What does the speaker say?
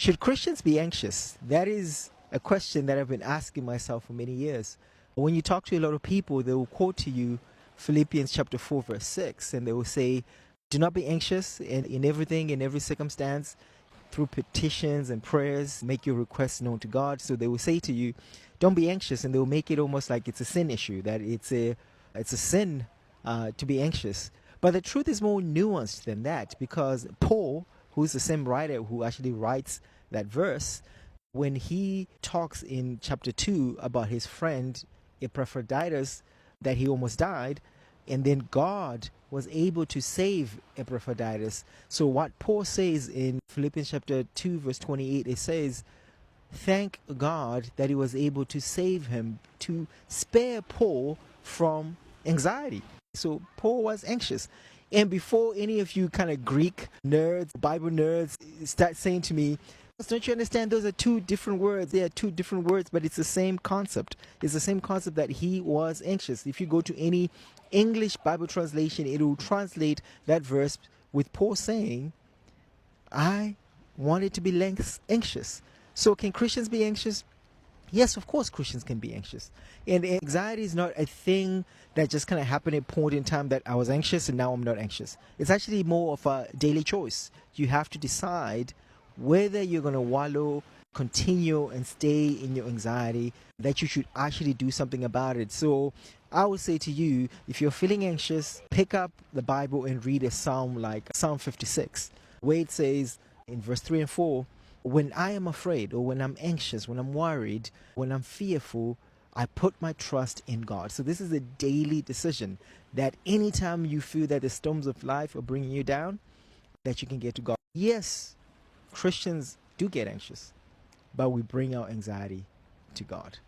Should Christians be anxious? That is a question that I've been asking myself for many years. When you talk to a lot of people, they will quote to you Philippians chapter 4, verse 6, and they will say, do not be anxious in everything, in every circumstance, through petitions and prayers, make your requests known to God. So they will say to you, don't be anxious, and they will make it almost like it's a sin issue, that it's a sin to be anxious. But the truth is more nuanced than that, because Paul, who's the same writer who actually writes that verse, when he talks in chapter 2 about his friend Epaphroditus, that he almost died, and then God was able to save Epaphroditus. So what Paul says in Philippians chapter 2 verse 28, it says, thank God that he was able to save him, to spare Paul from anxiety. So Paul was anxious. And before any of you kind of Greek nerds, Bible nerds start saying to me, don't you understand those are two different words? They are two different words, but it's the same concept. It's the same concept that he was anxious. If you go to any English Bible translation, it will translate that verse with Paul saying, I wanted to be less anxious. So can Christians be anxious? Yes, of course Christians can be anxious. And anxiety is not a thing that just kind of happened at a point in time that I was anxious and now I'm not anxious. It's actually more of a daily choice. You have to decide whether you're going to wallow, continue and stay in your anxiety, that you should actually do something about it. So I would say to you, if you're feeling anxious, pick up the Bible and read a psalm like Psalm 56, where it says in verse 3 and 4, when I am afraid, or when I'm anxious, when I'm worried, when I'm fearful, I put my trust in God. So this is a daily decision that anytime you feel that the storms of life are bringing you down, that you can get to God. Yes, Christians do get anxious, but we bring our anxiety to God.